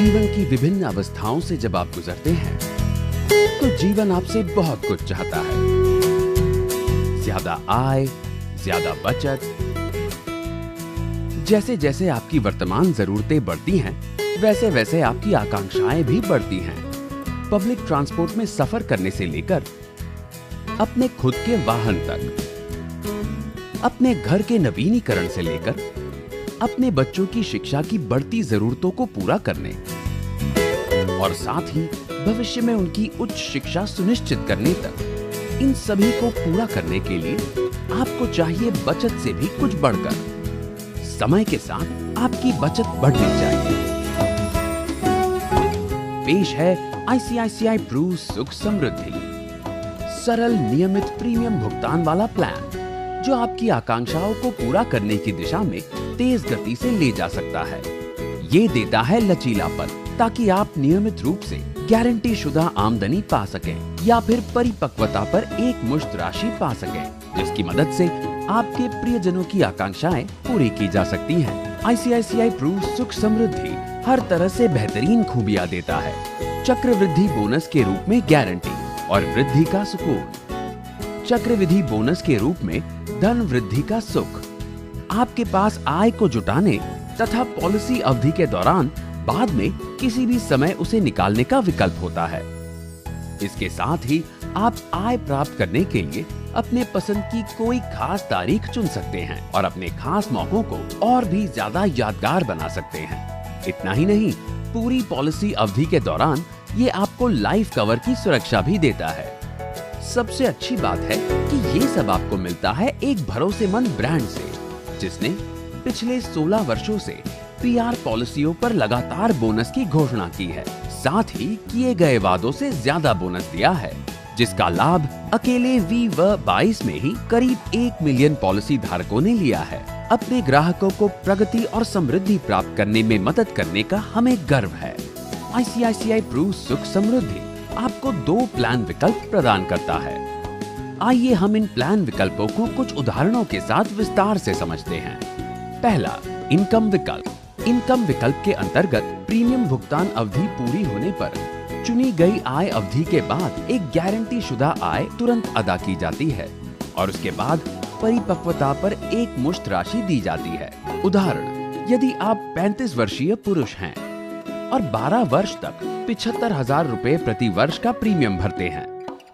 जीवन की विभिन्न अवस्थाओं से जब आप गुजरते हैं तो जीवन आपसे बहुत कुछ चाहता है। ज्यादा आय, ज्यादा बचत। जैसे जैसे आपकी वर्तमान जरूरतें बढ़ती हैं, वैसे वैसे आपकी आकांक्षाएं भी बढ़ती हैं। पब्लिक ट्रांसपोर्ट में सफर करने से लेकर अपने खुद के वाहन तक, अपने घर के नवीनीकरण से लेकर अपने बच्चों की शिक्षा की बढ़ती जरूरतों को पूरा करने और साथ ही भविष्य में उनकी उच्च शिक्षा सुनिश्चित करने तक, इन सभी को पूरा करने के लिए आपको चाहिए बचत से भी कुछ बढ़कर। समय के साथ आपकी बचत बढ़नी चाहिए। पेश है ICICI प्रू सुख समृद्धि, सरल नियमित प्रीमियम भुगतान वाला प्लान जो आपकी आकांक्षाओं को पूरा करने की दिशा में तेज गति से ले जा सकता है। ये देता है लचीलापन ताकि आप नियमित रूप से गारंटी शुदा आमदनी पा सकें या फिर परिपक्वता पर एक मुश्त राशि पा सकें, जिसकी मदद से आपके प्रियजनों की आकांक्षाएं पूरी की जा सकती हैं। ICICI प्रू सुख समृद्धि हर तरह से बेहतरीन खूबियां देता है। चक्रवृद्धि बोनस के रूप में गारंटी और वृद्धि का सुकून। चक्रवृद्धि बोनस के रूप में धन वृद्धि का सुख। आपके पास आय को जुटाने तथा पॉलिसी अवधि के दौरान बाद में किसी भी समय उसे निकालने का विकल्प होता है। इसके साथ ही आप आय प्राप्त करने के लिए अपने पसंद की कोई खास तारीख चुन सकते हैं और अपने खास मौकों को और भी ज्यादा यादगार बना सकते हैं। इतना ही नहीं, पूरी पॉलिसी अवधि के दौरान ये आपको लाइफ कवर की सुरक्षा भी देता है। सबसे अच्छी बात है कि ये सब आपको मिलता है एक भरोसेमंद ब्रांड से, जिसने पिछले 16 वर्षों से PR पॉलिसियों पर लगातार बोनस की घोषणा की है। साथ ही किए गए वादों से ज्यादा बोनस दिया है, जिसका लाभ अकेले V22 में ही करीब 1 मिलियन पॉलिसी धारकों ने लिया है। अपने ग्राहकों को प्रगति और समृद्धि प्राप्त करने में मदद करने का हमें गर्व है। ICICI प्रू सुख समृद्धि आपको 2 प्लान विकल्प प्रदान करता है। आइए हम इन प्लान विकल्पों को कुछ उदाहरणों के साथ विस्तार से समझते हैं। पहला, इनकम विकल्प। इनकम विकल्प के अंतर्गत प्रीमियम भुगतान अवधि पूरी होने पर चुनी गई आय अवधि के बाद एक गारंटी शुदा आय तुरंत अदा की जाती है और उसके बाद परिपक्वता पर एक मुश्त राशि दी जाती है। उदाहरण, यदि आप 35 वर्षीय पुरुष हैं और 12 वर्ष तक 75,000 रुपए प्रति वर्ष का प्रीमियम भरते हैं,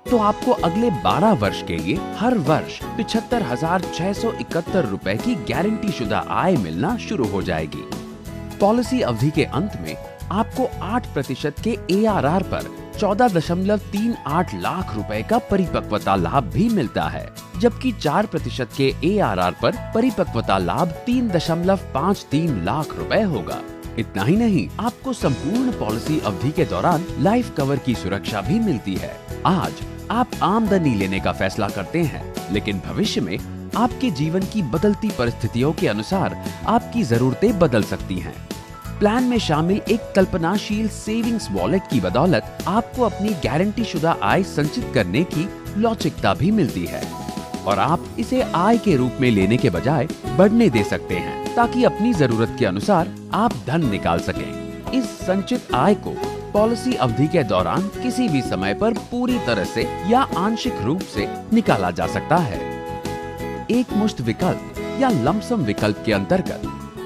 तो आपको अगले 12 वर्ष के लिए हर वर्ष 75,671 रुपए की गारंटी शुदा आय मिलना शुरू हो जाएगी। पॉलिसी अवधि के अंत में आपको 8% के ARR पर 14.38 लाख रुपए का परिपक्वता लाभ भी मिलता है, जबकि 4% के ARR पर परिपक्वता लाभ 3.53 लाख रुपए होगा। इतना ही नहीं, आपको संपूर्ण पॉलिसी अवधि के दौरान लाइफ कवर की सुरक्षा भी मिलती है। आज आप आमदनी लेने का फैसला करते हैं, लेकिन भविष्य में आपके जीवन की बदलती परिस्थितियों के अनुसार आपकी जरूरतें बदल सकती हैं। प्लान में शामिल एक कल्पनाशील सेविंग्स वॉलेट की बदौलत आपको अपनी गारंटी शुदा आय संचित करने की लवचिकता भी मिलती है और आप इसे आय के रूप में लेने के बजाय बढ़ने दे सकते हैं, ताकि अपनी जरूरत के अनुसार आप धन निकाल सकें। इस संचित आय को पॉलिसी अवधि के दौरान किसी भी समय पर पूरी तरह से या आंशिक रूप से निकाला जा सकता है। एक मुश्त विकल्प या लमसम विकल्प के अंतर्गत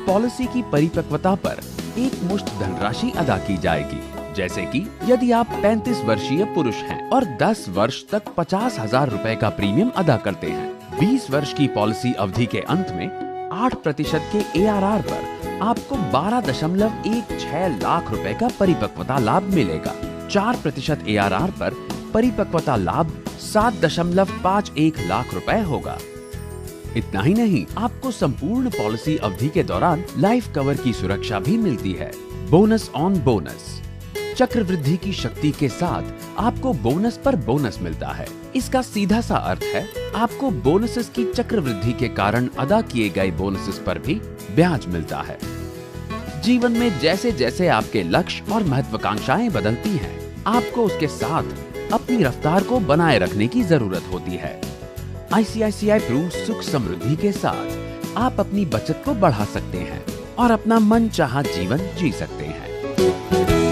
पॉलिसी की परिपक्वता पर एक मुश्त धनराशि अदा की जाएगी। जैसे कि यदि आप 35 वर्षीय पुरुष हैं और 10 वर्ष तक 50,000 रुपए का प्रीमियम अदा करते हैं, 20 वर्ष की पॉलिसी अवधि के अंत में 8% के ARR पर आपको 12.16 लाख रुपए का परिपक्वता लाभ मिलेगा। 4% ARR पर परिपक्वता लाभ 7.51 लाख रुपए होगा। इतना ही नहीं, आपको संपूर्ण पॉलिसी अवधि के दौरान लाइफ कवर की सुरक्षा भी मिलती है। Bonus on bonus. चक्रवृद्धि की शक्ति के साथ आपको बोनस पर बोनस मिलता है। इसका सीधा सा अर्थ है आपको बोनसेस की चक्रवृद्धि के कारण अदा किए गए बोनसेस पर भी ब्याज मिलता है। जीवन में जैसे जैसे आपके लक्ष्य और महत्वाकांक्षाएं बदलती हैं, आपको उसके साथ अपनी रफ्तार को बनाए रखने की जरूरत होती है। ICICI प्रू सुख समृद्धि के साथ आप अपनी बचत को बढ़ा सकते हैं और अपना मनचाहा जीवन जी सकते हैं। हैं।